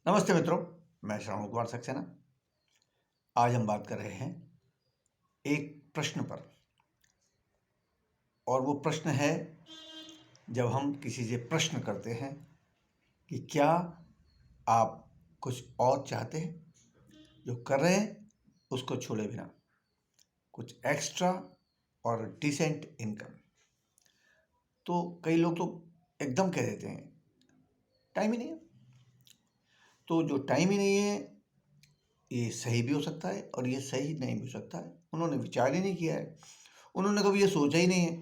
नमस्ते मित्रों, मैं श्रावण कुमार सक्सेना। आज हम बात कर रहे हैं एक प्रश्न पर, और वो प्रश्न है जब हम किसी से प्रश्न करते हैं कि क्या आप कुछ और चाहते हैं, जो कर रहे हैं उसको छोड़े बिना, कुछ एक्स्ट्रा और डिसेंट इनकम। तो कई लोग तो एकदम कह देते हैं टाइम ही नहीं है। तो जो टाइम ही नहीं है, ये सही भी हो सकता है और ये सही नहीं भी हो सकता है। उन्होंने विचार ही नहीं किया है, उन्होंने कभी ये सोचा ही नहीं है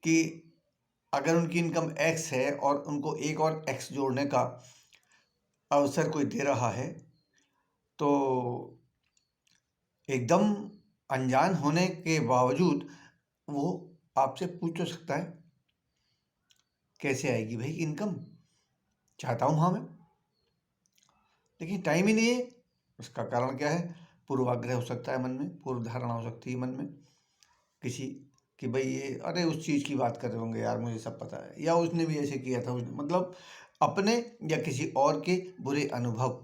कि अगर उनकी इनकम एक्स है और उनको एक और एक्स जोड़ने का अवसर कोई दे रहा है, तो एकदम अनजान होने के बावजूद वो आपसे पूछ तो सकता है कैसे आएगी भाई इनकम, चाहता हूँ हाँ मैं, लेकिन टाइम ही नहीं है। उसका कारण क्या है? पूर्वाग्रह हो सकता है मन में, पूर्व धारणा हो सकती है मन में किसी कि भाई ये अरे उस चीज़ की बात कर रहे होंगे यार, मुझे सब पता है, या उसने भी ऐसे किया था, मतलब अपने या किसी और के बुरे अनुभव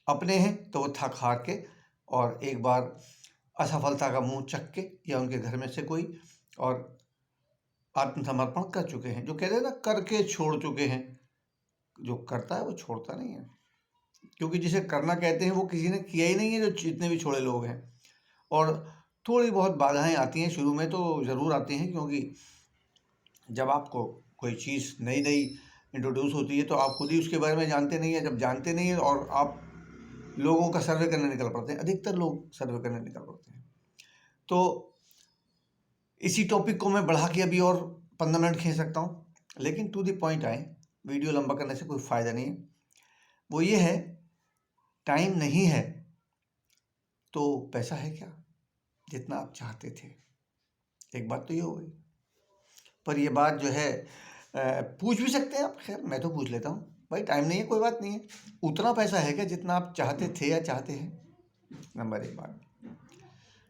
अपने हैं तो वो थक हार के और एक बार असफलता का मुंह चख के, या उनके घर में से कोई और आत्मसमर्पण कर चुके हैं, जो कहते हैं ना करके छोड़ चुके हैं। जो करता है वो छोड़ता नहीं है, क्योंकि जिसे करना कहते हैं वो किसी ने किया ही नहीं है। जो जितने भी छोड़े लोग हैं, और थोड़ी बहुत बाधाएं आती हैं शुरू में, तो ज़रूर आती हैं, क्योंकि जब आपको कोई चीज़ नई नई इंट्रोड्यूस होती है तो आप खुद ही उसके बारे में जानते नहीं हैं। जब जानते नहीं हैं और आप लोगों का सर्वे करने निकल पड़ते हैं, अधिकतर लोग सर्वे करने निकल पड़ते हैं, तो इसी टॉपिक को मैं बढ़ा के अभी और 15 मिनट खींच सकता हूँ, लेकिन टू द पॉइंट आए। वीडियो लंबा करने से कोई फ़ायदा नहीं है। वो ये है, टाइम नहीं है तो पैसा है क्या जितना आप चाहते थे? एक बात तो ये हो गई। पर ये बात जो है पूछ भी सकते हैं आप, खैर मैं तो पूछ लेता हूँ, भाई टाइम नहीं है कोई बात नहीं है, उतना पैसा है क्या जितना आप चाहते थे या चाहते हैं? नंबर एक बात।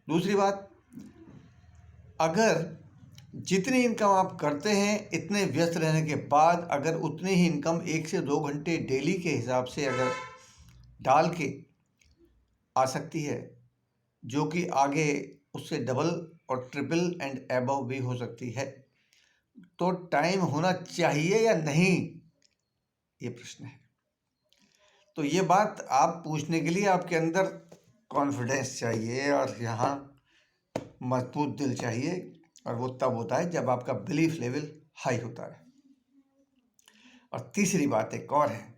दूसरी बात, अगर जितनी इनकम आप करते हैं इतने व्यस्त रहने के बाद अगर उतनी ही इनकम 1 से 2 घंटे डेली के हिसाब से अगर डाल के आ सकती है, जो कि आगे उससे डबल और ट्रिपल एंड एबव भी हो सकती है, तो टाइम होना चाहिए या नहीं, ये प्रश्न है। तो ये बात आप पूछने के लिए आपके अंदर कॉन्फिडेंस चाहिए और यहाँ मजबूत दिल चाहिए, और वो तब होता है जब आपका बिलीफ लेवल हाई होता है। और तीसरी बात एक और है,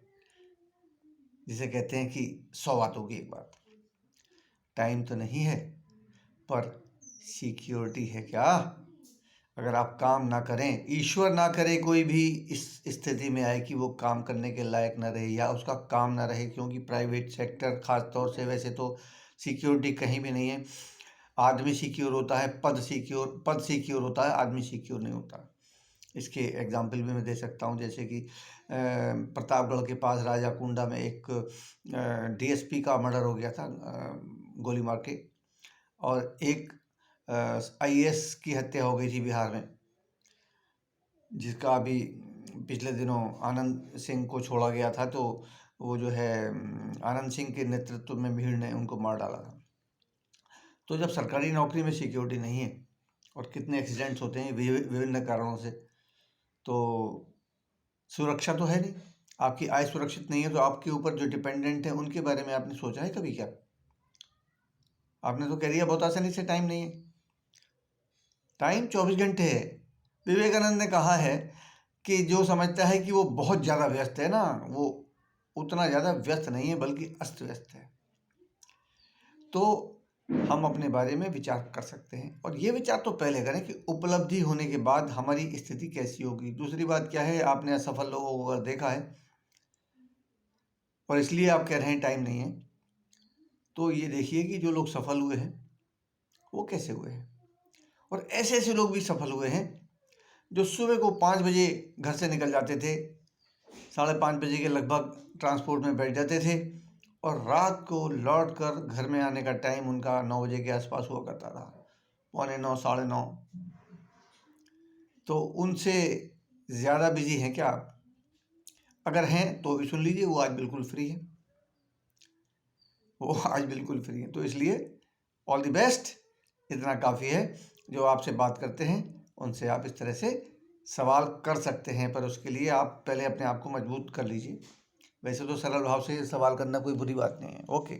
जिसे कहते हैं कि 100 बातों की एक बात। टाइम तो नहीं है, पर सिक्योरिटी है क्या? अगर आप काम ना करें, ईश्वर ना करे कोई भी इस स्थिति में आए कि वो काम करने के लायक ना रहे या उसका काम ना रहे, क्योंकि प्राइवेट सेक्टर ख़ास तौर से, वैसे तो सिक्योरिटी कहीं भी नहीं है। आदमी सिक्योर होता है, पद सिक्योर होता है, आदमी सिक्योर नहीं होता। इसके एग्जाम्पल भी मैं दे सकता हूँ, जैसे कि प्रतापगढ़ के पास राजा कुंडा में एक डीएसपी का मर्डर हो गया था, गोली मार के, और एक आईएएस की हत्या हो गई थी बिहार में, जिसका अभी पिछले दिनों आनंद सिंह को छोड़ा गया था। तो वो जो है आनंद सिंह के नेतृत्व में भीड़ ने उनको मार डाला था। तो जब सरकारी नौकरी में सिक्योरिटी नहीं है, और कितने एक्सीडेंट्स होते हैं विभिन्न कारणों से, तो सुरक्षा तो है नहीं, आपकी आय सुरक्षित नहीं है, तो आपके ऊपर जो डिपेंडेंट है उनके बारे में आपने सोचा है कभी क्या? आपने तो कह दिया बहुत आसानी से टाइम नहीं है। टाइम 24 घंटे है। विवेकानंद ने कहा है कि जो समझता है कि वो बहुत ज़्यादा व्यस्त है ना, वो उतना ज़्यादा व्यस्त नहीं है, बल्कि अस्त व्यस्त है। तो हम अपने बारे में विचार कर सकते हैं, और ये विचार तो पहले करें कि उपलब्धि होने के बाद हमारी स्थिति कैसी होगी। दूसरी बात क्या है, आपने असफल लोगों को अगर देखा है और इसलिए आप कह रहे हैं टाइम नहीं है, तो ये देखिए कि जो लोग सफल हुए हैं वो कैसे हुए हैं। और ऐसे ऐसे लोग भी सफल हुए हैं जो सुबह को 5 बजे घर से निकल जाते थे, 5:30 बजे के लगभग ट्रांसपोर्ट में बैठ जाते थे, और रात को लौट कर घर में आने का टाइम उनका 9 बजे के आसपास हुआ करता था, 8:45 9:30। तो उनसे ज़्यादा बिजी हैं क्या आप? अगर हैं तो भी सुन लीजिए, वो आज बिल्कुल फ्री है, वो आज बिल्कुल फ्री है। तो इसलिए ऑल द बेस्ट, इतना काफ़ी है। जो आपसे बात करते हैं उनसे आप इस तरह से सवाल कर सकते हैं, पर उसके लिए आप पहले अपने आप को मजबूत कर लीजिए। वैसे तो सरल भाव से सवाल करना कोई बुरी बात नहीं है। ओके।